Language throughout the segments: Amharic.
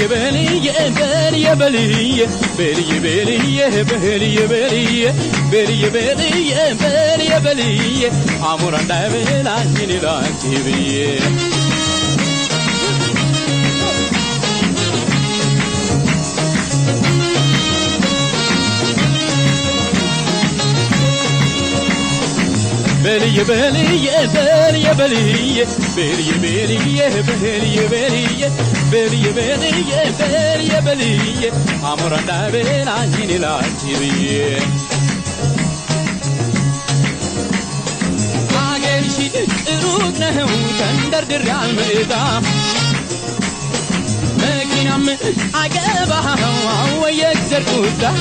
بلي عمر دابل عني لانتي بلي بلي بلي بلي بلي بلي بلي بلي بلي بلي بلي عمر دابل عني لانتي روك نهو تندردر على الميدان ماكينام عقبها ويكسر كوتا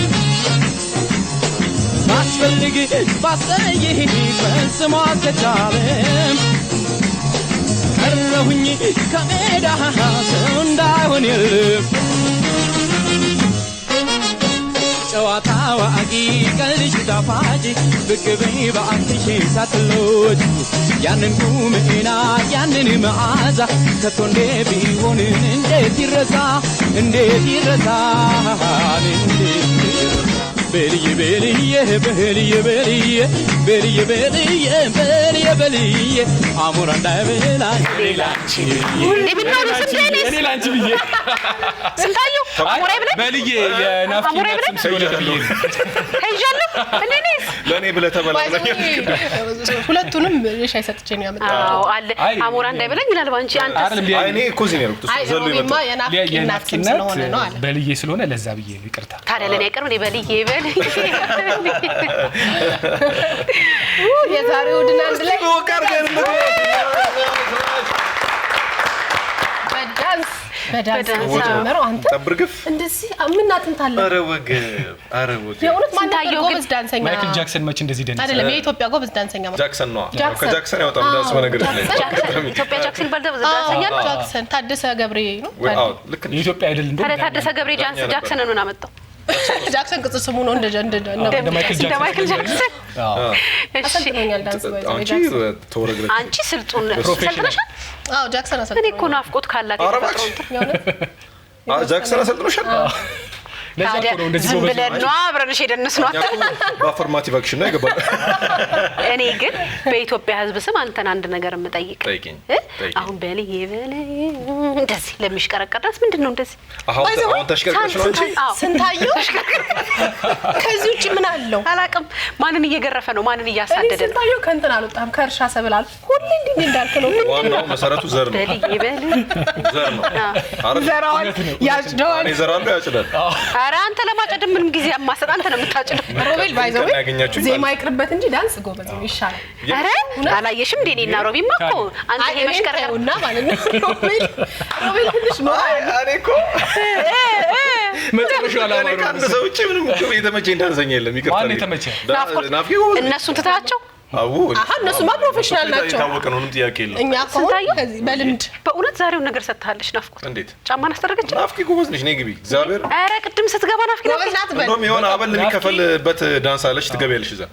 باسفلقي باسيه فالسماع تجالم هرهني كميدها سنداون يلف ጨዋታው አቂቀልሽ ጣፋጭ ብቅበይ ባንቺ ሳትሎት ያንን ቁምና ያንን መዓዛ ከቶ እንዴት ቢሆን እንዴት ይረሳ بلي بلي بلي بلي بلي بلي بلي عمر دابلا لانشي እኔ ላንቺ ብዬ ስንታዩ አሞራ ይብለ በልዬ የናፍቂ ማክስም ስለሆነ ብዬ ሄጃለሁ እኔስ ለኔ ብለ ተበላኝ ሁለቱንም ሻይ ሰጥቼ ነው ያመጣው አዎ አለ አሞራ እንዳይበለኝ ይላል ባንቺ አንተ እኔ እኮ እዚህ ነው ያልኩት ዘሎ ይመጣ የናፍቂ ስለሆነ ነው አለ በልዬ ስለሆነ ለዛ ብዬ ነው ይቅርታ ታዲያ ለኔ አይቀርም እኔ በልዬ የዛሬው ድና አንድ ላይ በዳንስ ጀመረው አንተ ጠብርግፍ እንደዚህ ምን አጥንታለህ አረ ወገብ የእውነት ማንታየው ጎበዝ ዳንሰኛ ማይክል ጃክሰን መች እንደዚህ ደንስ አይደለም የኢትዮጵያ ጎበዝ ዳንሰኛ ጃክሰን ነው ከጃክሰን ያወጣው ዳንስ በነገር ላይ ኢትዮጵያ ጃክሰን ባልደው ዳንሰኛ ጃክሰን ታደሰ ገብሬ ነው ልክ የኢትዮጵያ አይደል እንዴ ታደሰ ገብሬ ጃክሰንን ምን አመጣው ጃክሰን ቅጽ ስሙ ነው እንደ ማይክል ጃክሰን እሺ ዳንስ አንቺ ስልጡን ሰልጥነሻል አዎ ጃክሰን አሰልጥነሻል እኔ እኮ ናፍቆት ካላት ጃክሰን አሰልጥነሻል ለዛ ነው እንደዚህ ጎበዝ ብለን ነው አብረንሽ ሄደንስ ነው በአፈርማቲቭ አክሽን ነው ይገባል እኔ ግን በኢትዮጵያ ህዝብ ስም አንተን አንድ ነገር እንጠይቅ አሁን በልዬ እንደዚህ ለሚሽቀረቀርስ ምንድነው እንደዚህ አሁን ተሽከርከሽ ነው እንጂ ስንታዩ ከዚህ ውጪ ምን አለው አላቅም ማንን እየገረፈ ነው ማንን እያሳደደ ነው ስንታዩ ከእንትን አልወጣም ከእርሻ ሰብላል ሁሉ እንዴ እንዳልከ ነው ዋናው መሰረቱ ዘር ነው በልዬ ዘር ነው ዘራውን ያጭደዋል እኔ ዘራለሁ ያጭዳል አረ አንተ ለማጨድ ምንም ጊዜ ማሰጥ አንተ ነው የምታጭደው ሮቤል ባይዘው ዜማ ይቅርበት እንጂ ዳንስ ጎበዝ ነው ይሻላል አረ አላየሽም እንደኔና ሮቢማ እኮ አንተ የመሽከርከርና ማለት ነው ሮቤል ትንሽ ነው አሬኮ መጨረሻው አላማሩ ካንተ ሰው እጪ ምንም እኮ የተመቸኝ ዳንሰኛ የለም ይቅርታ ማን የተመቸ ናፍቂ እነሱን ትታቸው እነሱማ ፕሮፌሽናል ናቸው ታወቀ ነው ጥያቄ የለም እኛ ከሆነ ከዚህ በልምድ በእውነት ዛሬው ነገር ሰጥታለሽ ናፍቆት እንዴት ጫማን አስተረገች ናፍቂ ጎበዝ ነሽ ነይ ግቢ እግዚአብሔር አረ ቅድም ስትገባ ናፍቂ እንደውም የሆነ አበል የሚከፈልበት ዳንስ አለሽ ትገቢያለሽ እዛ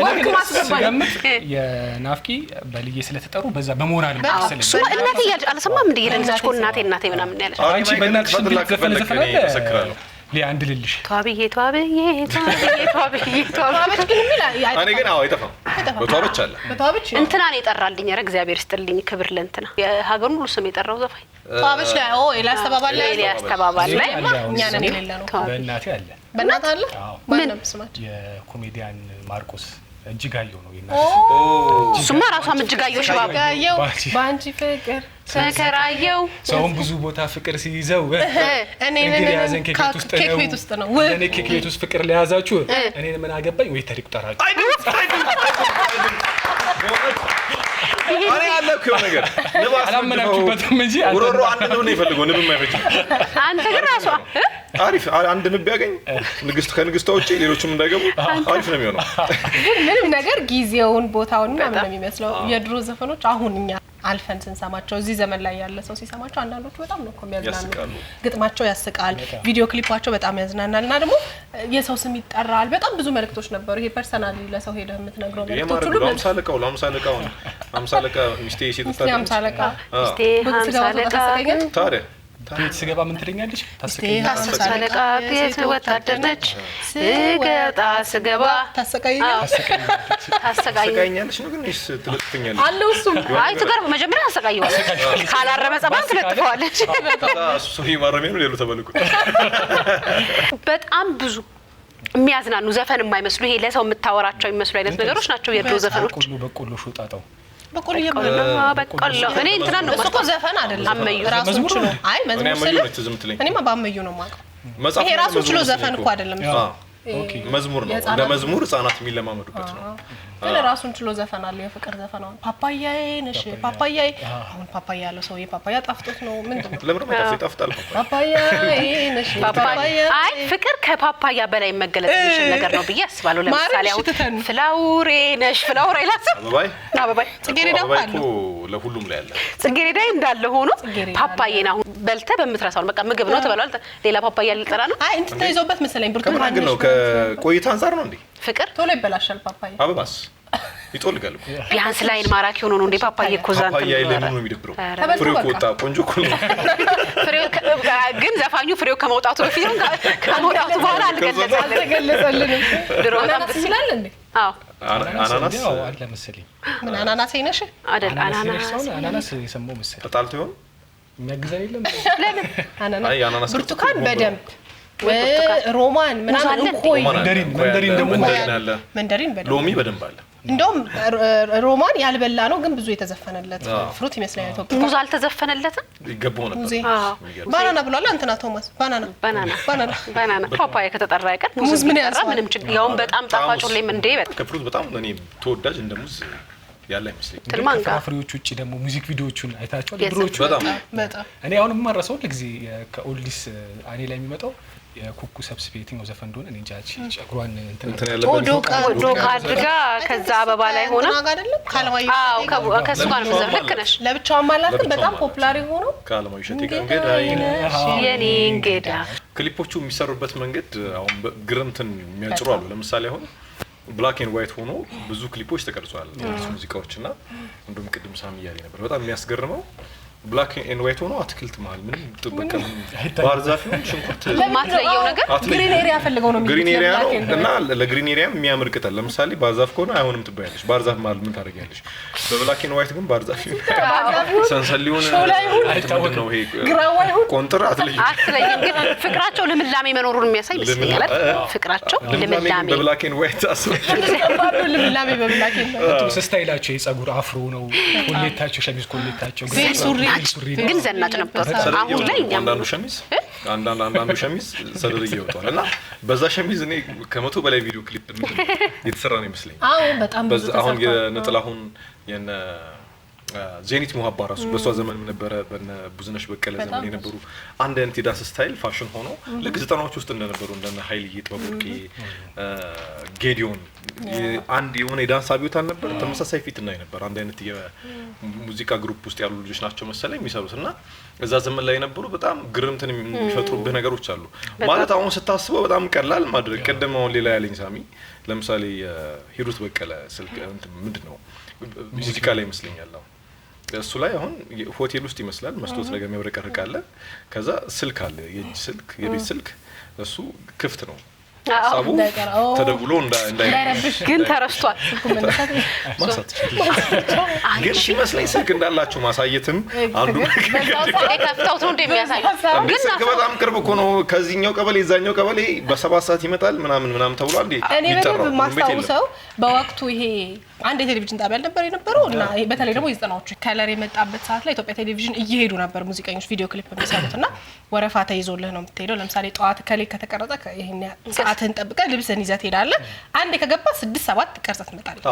ወርክ ማስገባኝ የናፍቂ በልዬ ስለተጠሩ በዛ በሞራል መሰለኝ ሱማ እናቴ ያለች አልሰማም እንዴ የደንሰች ኮ እናቴ ምናምን ያለች አንቺ በእናትሽ ዘፈነ ተሰክራለሁ ለአንድ ልልሽ ተዋብዬ እኔ ግን አዎ አይጠፋም በተዋበች አለ እንትናን ይጠራልኝ ኧረ እግዚአብሔር ይስጥልኝ ክብር ለእንትና የሀገሩን ሁሉ ስም የጠራው ዘፋኝ ተዋበች ላይ ኤልያስ ተባባል ላይ እኛ ነን የሌለ ነው በእናቴ አለ በእናት አለ ማንም ስማች የኮሜዲያን ማርቆስ እጅጋየሁ ነው ይናል ሱማ ራሷም እጅጋየሁ ሽባጋየሁ ባንቺ ፍቅር ተከራየው ሰውን ብዙ ቦታ ፍቅር ሲይዘው እኔ ኬክ ቤት ውስጥ ነው እኔ ኬክ ቤት ውስጥ ፍቅር ለያዛችሁ እኔ ምን አገባኝ ወይ ታሪክ ጠራችሁ አሬ አለኩ ነገር አላመናችሁበትም እንጂ ወሮሮ አንድ ነው ይፈልገው ንብ የማይፈጅ አንተ ግን ራሷ አሪፍ አንድ ንብ ያገኝ ንግስት ከንግስታዎች ሌሎችም እንዳይገቡ አሪፍ ነው የሚሆነው ምንም ነገር ጊዜውን ቦታውን ምናምን ነው የሚመስለው የድሮ ዘፈኖች አሁን እኛ አልፈን ስንሰማቸው እዚህ ዘመን ላይ ያለ ሰው ሲሰማቸው አንዳንዶቹ በጣም ነው የሚያዝናኑ ግጥማቸው ያስቃል ቪዲዮ ክሊፓቸው በጣም ያዝናናልና ደግሞ የሰው ስም ይጠራል በጣም ብዙ መልክቶች ነበሩ ይሄ ፐርሰናሊ ለሰው ሄደህ የምትነግረው መልክቶች ሁሉ ለምሳሌ ሚስቴ ሲተጣጣ ሚስቴ 50 ለቃ ታዲያ ቤት ስገባ ምን ትለኛለሽ? ታሰቃለቃ ቤት ወታደር ነች ስገባ ታሰቃኛለሽ ነው ግን እሺ ትለጥፈኛለሽ አለው እሱም አይ ትገርም መጀመሪያ ታሰቃየዋለች ካላረመ ጸባን ትለጥፈዋለች እሱ ይማረም ነው ሌሉ ተበልኩ በጣም ብዙ የሚያዝናኑ ዘፈን የማይመስሉ ይሄ ለሰው የምታወራቸው የሚመስሉ አይነት ነገሮች ናቸው የድሮ ዘፈኖች በቆሎ ሾጣጣው በቆሎ እኔ እንትና ነው እሱ ዘፈን አይደለም አመዩ ራሱ ችሎ አይ መዝሙር እኔማ ባመዩ ነው ማቀው ይሄ ራሱ ችሎ ዘፈን እኮ አይደለም መዝሙር ነው እንደ መዝሙር ህፃናት የሚለማመዱበት ነው ግን ራሱን ችሎ ዘፈን አለ የፍቅር ዘፈን አሁን ፓፓያዬ ነሽ ፓፓያዬ አሁን ፓፓያ ያለው ሰው የፓፓያ ጣፍጦት ነው ምንድነው ለምን ይጣፍጣል ፓፓያዬ ነሽ ፓፓያ አይ ፍቅር ከፓፓያ በላይ መገለጽ የሚችል ነገር ነው ብዬ አስባለሁ ለምሳሌ አሁን ፍላውሬ ነሽ ፍላውሬ ላሰብ አበባይ ጽጌረዳ አለ ለሁሉም ላይ አለ ጽጌረዳ እንዳለ ሆኖ ፓፓዬን አሁን በልተ በመትረሳው በቃ ምግብ ነው ተበላል ሌላ ፓፓያ ሊጠራ ነው አይ እንት ተይዞበት መሰለኝ ብርቱካን ነው ከቆይታ አንፃር ነው እንዴ ፍቅር ቶሎ ይበላሻል ፓፓያ አበባስ ይጦልጋል ቢያንስ ላይን ማራኪ ሆኖ ነው እንዴ ፓፓዬ እኮ ዛንት ፓፓያ ለምን ነው የሚደብረው ፍሬው ቆጣ ቆንጆ እኮ ነው ፍሬው ግን ዘፋኙ ፍሬው ከመውጣቱ በፊት ከመውጣቱ በኋላ አልተገለጸልንም ድሮ በጣም ደስ ይላል እንዴ አዎ አናናስ አለ መሰለኝ ምን አናናስ አይነሽ አይደል አናናስ የሰማው መሰለኝ ተጣልቶ ይሆን የሚያግዛኝ የለም አይ አናናስ ብርቱካን በደንብ ሮማን ምናምን ኮይ መንደሪን በደንብ ሎሚ በደንብ አለ እንደውም ሮማን ያልበላ ነው ግን ብዙ የተዘፈነለት ፍሩት ይመስላል ኢትዮጵያ ሙዝ አልተዘፈነለትም ይገባው ነበር ባናና ብሏል አንተና ቶማስ ባናና ፓፓያ ከተጠራ አይቀር ሙዝ ምን ያራ ምንም ችግር ያውን በጣም ጣፋጭ ለም እንደ በጣም ከፍሩት በጣም እኔ ተወዳጅ እንደ ሙዝ ያለ አይመስልኝ ከፍራፍሬዎች ውጪ ደግሞ ሙዚክ ቪዲዮዎቹን አይታችኋል ድሮቹ በጣም እኔ አሁን የማረሰው ለጊዜ ከኦልዲስ አኔ ላይ የሚመጣው የኩኩ ሰብስቤቲንግ ነው ዘፈን እንደሆነ እኔ እንጃች ጨጉሯን እንትን ያለበት ዶካ አድርጋ ከዛ አበባ ላይ ሆነ አይደለም ካለማዩ ከሱ ጋር ነው ልክ ነሽ ለብቻው ማለት ግን ፖፑላር ሆኖ ካለማዩ ሸቴ ጋር እንግዲህ የኔ እንግዳ ክሊፖቹ የሚሰሩበት መንገድ አሁን ግርምትን የሚያጭሩ አሉ ለምሳሌ አሁን ብላክ ኤንድ ዋይት ሆኖ ብዙ ክሊፖች ተቀርጿል ሙዚቃዎችና እንደውም ቅድም ሳሚ ያለ ነበር በጣም የሚያስገርመው ብላክ ኤንድ ዋይት ሆኖ አትክልት ማለት ምንም ጥበቃ ባርዛፍ ነው ሽንኩርት ማትለየው ነገር ግሪን ኤሪያ ፈልገው ነው ግሪን ኤሪያ ነው እና ለግሪን ኤሪያ የሚያምር ቅጠል ለምሳሌ ባርዛፍ ከሆነ አይሆንም ትባያለሽ ባርዛፍ ማለት ምን ታደርጊያለሽ በብላክ ኤንድ ዋይት ግን ባርዛፍ ሰንሰሊውን ነው ይሄ ቆንጥር አትለይም ግን ፍቅራቸው ልምላሜ መኖሩን የሚያሳይ ይመስለኛል ፍቅራቸው ልምላሜ በብላክ ኤንድ ዋይት አስበሽ ልምላሜ በብላክ ኤንድ ዋይት ስታይላቸው የጸጉር አፍሮ ነው ኮሌታቸው ሸሚዝ ኮሌታቸው ግን ዘናጭ ነበር አሁን ላይ አንዳንዱ ሸሚዝ ሰደር ይወጣል እና በዛ ሸሚዝ እኔ ከመቶ በላይ ቪዲዮ ክሊፕ የተሰራ ነው ይመስለኝ በጣም አሁን የነጥላሁን የነ ዜኒት ሙሀባ ራሱ በሷ ዘመን ነበረ በነ ብዙነሽ በቀለ ዘመን የነበሩ አንድ አይነት የዳንስ ስታይል ፋሽን ሆኖ ልክ ዘጠናዎች ውስጥ እንደነበሩ እንደነ ኃይልዬ ጥበብቂ ጌዲዮን አንድ የሆነ የዳንስ አብዮት አልነበረ ተመሳሳይ ፊት እና ነበር አንድ አይነት የሙዚቃ ግሩፕ ውስጥ ያሉ ልጆች ናቸው መሰለኝ የሚሰሩትና እዛ ዘመን ላይ የነበሩ በጣም ግርምትን የሚፈጥሩብህ ነገሮች አሉ ማለት አሁን ስታስበው በጣም ቀላል ማድረግ ቀደም አሁን ሌላ ያለኝ ሳሚ ለምሳሌ ሂሩት በቀለ ስልክ ምንድነው ሙዚቃ ላይ ይመስለኛል እሱ ላይ አሁን ሆቴል ውስጥ ይመስላል መስታወት ነገር የሚያብረቀርቅ አለ ከዛ ስልክ አለ የእጅ ስልክ የቤት ስልክ እሱ ክፍት ነው ሳቡ ተደውሎ እንዳይረብሽ ግን ተረስቷል ማሳት ግን ሲመስለኝ ስልክ እንዳላችሁ ማሳየትም አንዱ ከፍተውት ነው እንደሚያሳየው ግን ስልክ በጣም ቅርብ እኮ ነው ከዚህኛው ቀበሌ እዛኛው ቀበሌ በ7 ሰዓት ይመጣል ምናምን ተብሎ አንዴ ይጠራው ማስታውሰው በወቅቱ ይሄ አንድ ቴሌቪዥን ጣቢያ ነበር የነበረው እና በተለይ ደግሞ የዘጠናዎቹ ከለር የመጣበት ሰዓት ላይ ኢትዮጵያ ቴሌቪዥን እየሄዱ ነበር ሙዚቀኞች ቪዲዮ ክሊፕ የሚሰሩትና ወረፋ ተይዞልህ ነው የምትሄደው ለምሳሌ ጠዋት ከሌ ከተቀረጸ ይሄን ሰዓትን ጠብቀህ ልብስን ይዘህ ትሄዳለህ አንዴ ከገባ 6-7 ቀርጸህ ትመጣለህ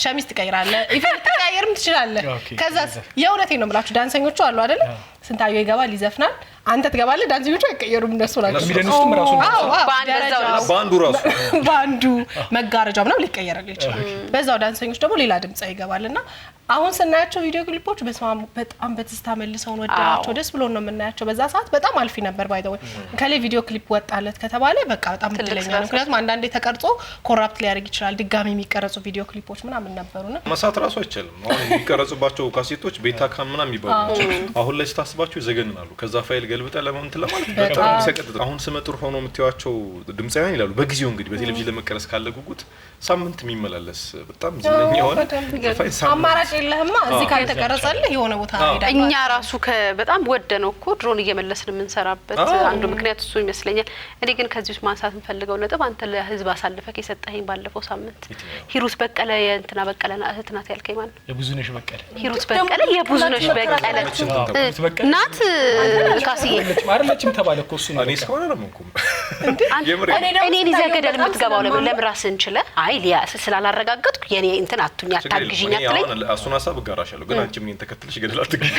ሸሚዝ ትቀይራለህ ኢቨንት ትቀይርም ትችላለህ ከዛስ የእውነቴን ነው የምላችሁ ዳንሰኞቹ አሉ አይደል ስንታዩ ይገባል ይዘፍናል አንተ ትገባለህ ዳንሰኞቹ አይቀየሩም እነሱ ናቸው የሚደንሱትም ራሱ ባንዱ መጋረጃው ምናምን ሊቀየራል ይችላል በዛው ዳንሰኞች ደግሞ ሌላ ድምጽ ይገባልና አሁን ስናያቸው ቪዲዮ ክሊፖች በጣም በትስታ መልሰው ወደናቸው ደስ ብሎ ነው የምናያቸው። በዛ ሰዓት በጣም አልፊ ነበር ባይ ዘ ወይ ከሌ ቪዲዮ ክሊፕ ወጣለት ከተባለ በቃ በጣም እድለኛ ነው። ምክንያቱም አንዳንዴ ተቀርጾ ኮራፕት ሊያደርግ ይችላል። ድጋሚ የሚቀረጹ ቪዲዮ ክሊፖች ምናምን ነበሩና ማሳት ራሱ አይችልም። አሁን የሚቀረጹባቸው ካሴቶች ቤታ ካም ምናምን ይባላሉ። አሁን ላይ ስታስባቸው ይዘገንናሉ። ከዛ ፋይል ገልብጠ ለማንት ለማለት በጣም ይሰቀጥጥ። አሁን ስመጥር ሆኖ የምትያቸው ድምጻውያን ይላሉ በጊዜው እንግዲህ በቴሌቪዥን ለመቀረጽ ካለ ጉጉት ሳምንት የሚመላለስ በጣም ዝነኛ ሆነ አማራጭ የለህማ እዚህ ካልተቀረጸልህ የሆነ ቦታ ሄዳ እኛ ራሱ በጣም ወደነው እኮ ድሮን እየመለስን የምንሰራበት አንዱ ምክንያት እሱ ይመስለኛል። እኔ ግን ከዚህ ውስጥ ማንሳት እንፈልገው ነጥብ አንተ ለህዝብ አሳልፈክ የሰጠኸኝ ባለፈው ሳምንት ሂሩት በቀለ የእንትና በቀለ እህት ናት ያልከኝ ማለት ነው። የብዙነሽ በቀለ ሂሩት በቀለ የብዙነሽ በቀለ ናት ካስዬ ማርለችም ተባለ እኮ እሱ ነው። እኔ ሰሆነ ነው ምንኩም እኔ ይዘገደል የምትገባው ለምራስን እንችለ አይ ሊያ ስላላረጋገጥኩ የኔ እንትን አቱኛ ታግዢኛ አትለኝ። እሱን ሀሳብ እጋራሻለሁ ግን አንቺ ምን ተከትልሽ ገደላት ግን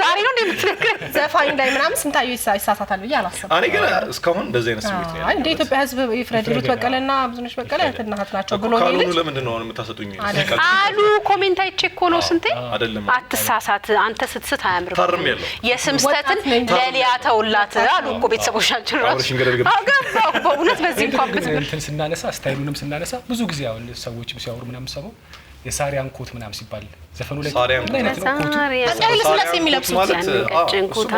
ዛሬ ነው እንደምትነግረኝ ዘፋኝ ላይ ምናምን ስንታዩ ይሳሳታል ብዬ አላሰብኩም። እኔ ግን እስካሁን እንደዚህ አይነት ስሜት ነው እንደ ኢትዮጵያ ህዝብ ይፍረድ። ሂሩት በቀለና ብዙነሽ በቀለ እህትናት ናቸው ብሎ ካሉ ለምንድን ነው የምታሰጡኝ? አሉ ኮሜንት አይቼ እኮ ነው ስንቴ አይደለም አትሳሳት አንተ ስትስት አያምርም ታርም ያለው የስም ስተትን ለሊያ ተውላት አሉ እኮ ቤተሰቦቻችን ራሱ አገባው በእውነት በዚህ እንኳን እንትን ስናነሳ ስታይሉንም ስናነሳ ብዙ ጊዜ አሁን ሰዎች ሲያወሩ ምናምን ሰማው የሳሪያን ኮት ምናምን ሲባል ዘፈኑ ላይ ምን አይነት ነው ኮቱ? ኃይለ ሥላሴ የሚለብሱት ጭንኩታ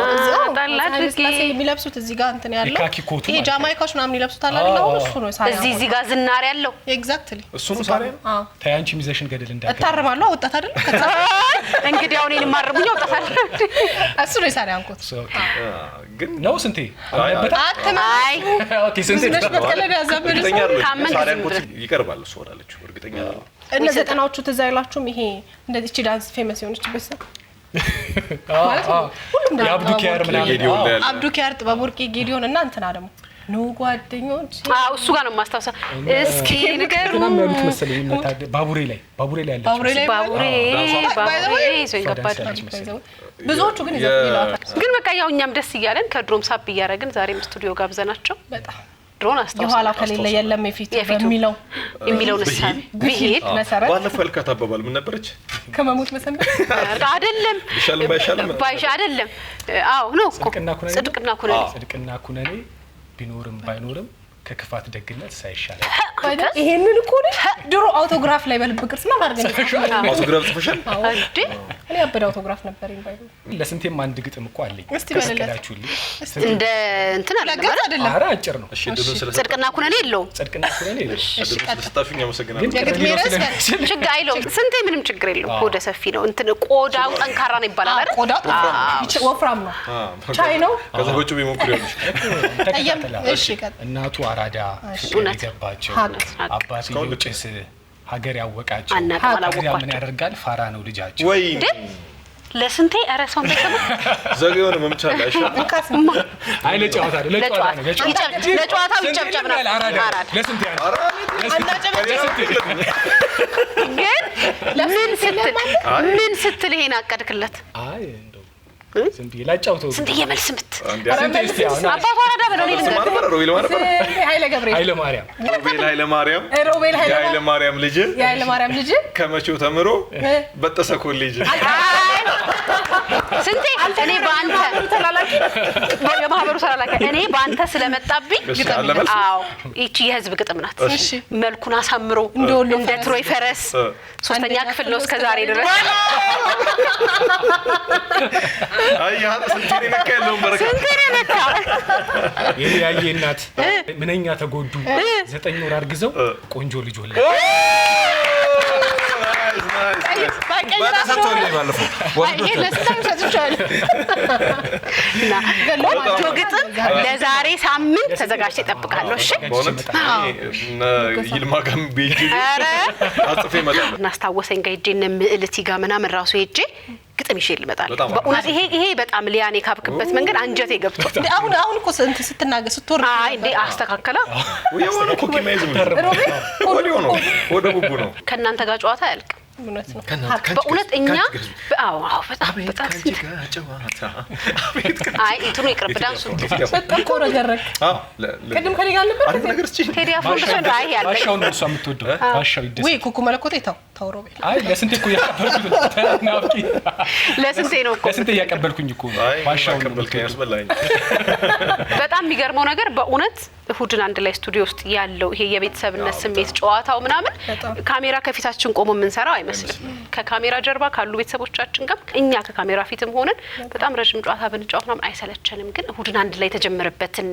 ጣላድርጌ የሚለብሱት እዚህ ጋር እንትን ያለው የካኪ ኮቱ ይሄ ጃማይካዎች ምናምን ይለብሱታል አይደል? አሁን እሱ ነው ሳሪያ እዚህ ጋር ዝናር ያለው ኤግዛክትሊ እሱ ነው ሳሪያ። አዎ ታያንቺ ሚዘሽን ገደል እንዳገ እታረማለሁ ወጣት አይደል? እንግዲህ አሁን እኔን ማረሙኝ ወጣታል እሱ ነው ሳሪያን ኮት ግን ነው ስንቴ አይ ኦኬ ስንቴ በቀለዳ ያዘበለ ሳሪያን ኮት ይቀርባል እሱ ወዳለችው እርግጠኛ ነው። እነ ዘጠናዎቹ ትዝ አይላችሁም? ይሄ እንደዚህ እቺ ዳንስ ፌመስ የሆነችበት ሰው ማለት ሁሉም የአብዱ ኪያር ምናምን አብዱ ኪያር ጥበብ ወርቄ ጌዲዮን እና እንትና ደግሞ ኑ ጓደኞች እሱ ጋር ነው የማስታውሰው። እስኪ ንገሩ ምናምን ያሉት መሰለኝ ባቡሬ ላይ ያለች ባቡሬ ይዞኝ ገባች። ብዙዎቹ ግን ይላል ግን በቃ ያው እኛም ደስ እያለን ከድሮም ሳብ እያደረግን ዛሬም ስቱዲዮ ጋብዘናቸው በጣም ድሮን አስተዋውቀው የኋላ ከሌለ የለም የፊት የሚለው ንሳን ብሄድ መሰረት ባለፈው ያልካት አባባል ምን ነበረች? ከመሞት መሰንበት አይደለም ባይሻ አይደለም። አዎ ነው እኮ ጽድቅና ኩነኔ ቢኖርም ባይኖርም ከክፋት ደግነት ሳይሻል ይሄንን እኮ ነው ድሮ አውቶግራፍ ላይ በልብ ቅርጽ ነው አድርገን አውቶግራፍ ጽፈሻል እንዴ? እኔ አበደ አውቶግራፍ ነበር ይባል ለስንቴም አንድ ግጥም እኮ አለኝ ከስከዳችሁልኝ እንደ እንትን አይደለም ኧረ አጭር ነው። እሺ ድሮ ስለ ጽድቅና ኩነኔ የለውም። እሺ ስለስታፊኝ አመሰግናለሁ። ችግር አይለውም። ስንቴ ምንም ችግር የለውም። ቆዳ ሰፊ ነው እንትን ቆዳው ጠንካራ ነው ይባላል አይደል? ቆዳው ወፍራም ነው ቻይ ነው ከዛ ወጭ ቢሞክር ይሆንሽ እሺ እናቱ አራዳ የገባቸው አባትየው ጭስ ሀገር ያወቃቸው ምን ያደርጋል ፋራ ነው ልጃቸው ወይ ለስንቴ ኧረ ሰው እንደሰማ ዘገየው ነው መምቻለ አይሻልም? አይ ለጨዋታው ይጨብጨብ ነው አራዳ ለስንቴ ግን ምን ስትል ይሄን አቀድክለት? አይ እንደው ስንቴ ላጫውተው ስንቴ የመልስ ምት አባቱ አራዳ በለው ኃይለ ማርያም ልጅ ከመቼው ተምሮ በጠሰ ኮሌጅ ስንቴ እኔ በአንተ የማህበሩ ተላላኪ እኔ በአንተ ስለመጣብኝ አዎ ይቺ የህዝብ ግጥም ናት። መልኩን አሳምሮ እንደ ትሮይ ፈረስ 3ኛ ክፍል ነው እስከዛሬ ድረስ አያ ስንቴ ነካለው በረካ የያየ እናት ምንኛ ተጎዱ 9 ወር አርግዘው ቆንጆ ልጅ ወለደ። ቆንጆ ግጥም ለዛሬ ሳምንት ተዘጋጅቼ እጠብቃለሁ። እሺ ይልማ ጋም ቤጂ አጥፌ መጣ እናስታወሰኝ ጋር ሄጄ እነ ምዕልቲ ጋር ምናምን ራሱ ሄጄ ግጥም ይዤ ልመጣለሁ። በእውነት ይሄ በጣም ሊያኔ ካብክበት መንገድ አንጀቴ ገብቶ አሁን እኮ ስትናገር ስትወር አይ እንዴ አስተካከላ ወይኔ ኮኪ ማይዝም ወደ ጉጉ ነው ከእናንተ ጋር ጨዋታ አያልቅም። እውነት ነው በእውነት እኛ አዎ በጣም አይ እንትኑ ይቅርብ ዳንሱ በጣም ኮረገረክ ቅድም ከኔ ጋር ነበር ቴዲ አፍሮ እንደሰራ አይ ያለ ባሻው ነው እሷ የምትወደው ባሻው ይደስ ወይ ኩኩ መለኮቴ ታው የምታወራው? አይ ለስንቴ እኮ ያቀበልኩኝ ናፍቂ ለስንቴ ነው እኮ ለስንቴ ያቀበልኩኝ እኮ ባሻው ቀበልከኝ ያስበላኝ። በጣም የሚገርመው ነገር በእውነት እሁድን አንድ ላይ ስቱዲዮ ውስጥ ያለው ይሄ የቤተሰብነት ስሜት ጨዋታው ምናምን ካሜራ ከፊታችን ቆሞ የምንሰራው አይመስልም። ከካሜራ ጀርባ ካሉ ቤተሰቦቻችን ጋር እኛ ከካሜራ ፊትም ሆነን በጣም ረጅም ጨዋታ ብንጫወት ምናምን አይሰለቸንም። ግን እሁድን አንድ ላይ የተጀመረበትን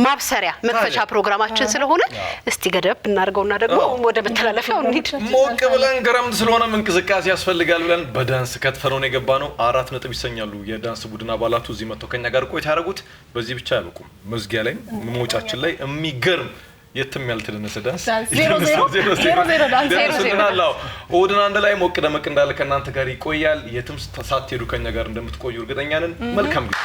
ማብሰሪያ መክፈቻ ፕሮግራማችን ስለሆነ እስቲ ገደብ እናርገውና ደግሞ ወደ መተላለፊያው እንሂድ። ሞቅ ብለን ገረም ስለሆነ እንቅስቃሴ ያስፈልጋል ብለን በዳንስ ከተፈረውን የገባ ነው። 4 ነጥብ ይሰኛሉ የዳንስ ቡድን አባላቱ እዚህ መጥተው ከኛ ጋር ቆይታ ያደረጉት። በዚህ ብቻ ያልቁም መዝጊያ ላይ መሞጫችን ላይ የሚገርም የትም ያልተደነሰ ዳንስ 0-0 ዳንስ እሁድን አንድ ላይ ሞቅ ደመቅ እንዳለ ከእናንተ ጋር ይቆያል። የትም ሳትሄዱ ከኛ ጋር እንደምትቆዩ እርግጠኛ ነን። መልካም ጊዜ።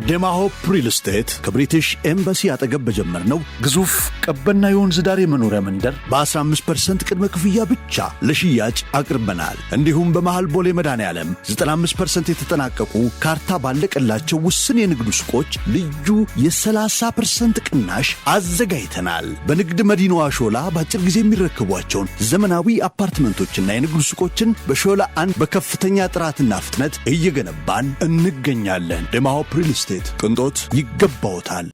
ደማሆፕ ሪል ስቴት ከብሪቲሽ ኤምባሲ አጠገብ በጀመርነው ግዙፍ ቀበና የወንዝ ዳር የመኖሪያ መንደር በ15% ቅድመ ክፍያ ብቻ ለሽያጭ አቅርበናል። እንዲሁም በመሃል ቦሌ መድኃኔዓለም 95% የተጠናቀቁ ካርታ ባለቀላቸው ውስን የንግድ ሱቆች ልዩ የ30% ቅናሽ አዘጋጅተናል። በንግድ መዲናዋ ሾላ በአጭር ጊዜ የሚረከቧቸውን ዘመናዊ አፓርትመንቶችና የንግድ ሱቆችን በሾላ 1 በከፍተኛ ጥራትና ፍጥነት እየገነባን እንገኛለን። ደማሆፕ ሪል ስቴት ቅንጦት ይገባዎታል።